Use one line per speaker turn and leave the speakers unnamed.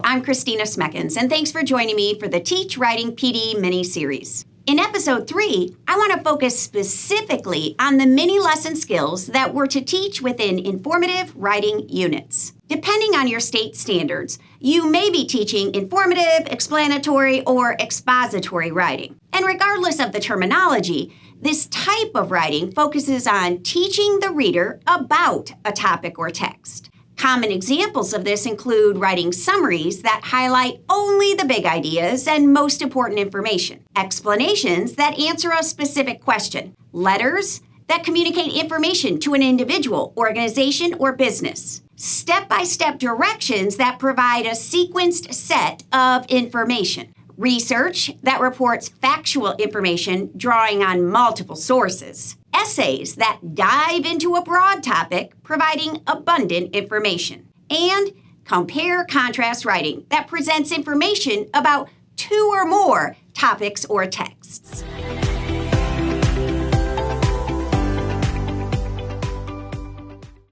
I'm Christina Smekens, and thanks for joining me for the Teach Writing PD mini-series. In Episode 3, I want to focus specifically on the mini-lesson skills that we're to teach within informative writing units. Depending on your state standards, you may be teaching informative, explanatory, or expository writing. And regardless of the terminology, this type of writing focuses on teaching the reader about a topic or text. Common examples of this include writing summaries that highlight only the big ideas and most important information, explanations that answer a specific question, letters that communicate information to an individual, organization, or business, step-by-step directions that provide a sequenced set of information, research that reports factual information drawing on multiple sources, essays that dive into a broad topic providing abundant information, and compare-contrast writing that presents information about two or more topics or texts.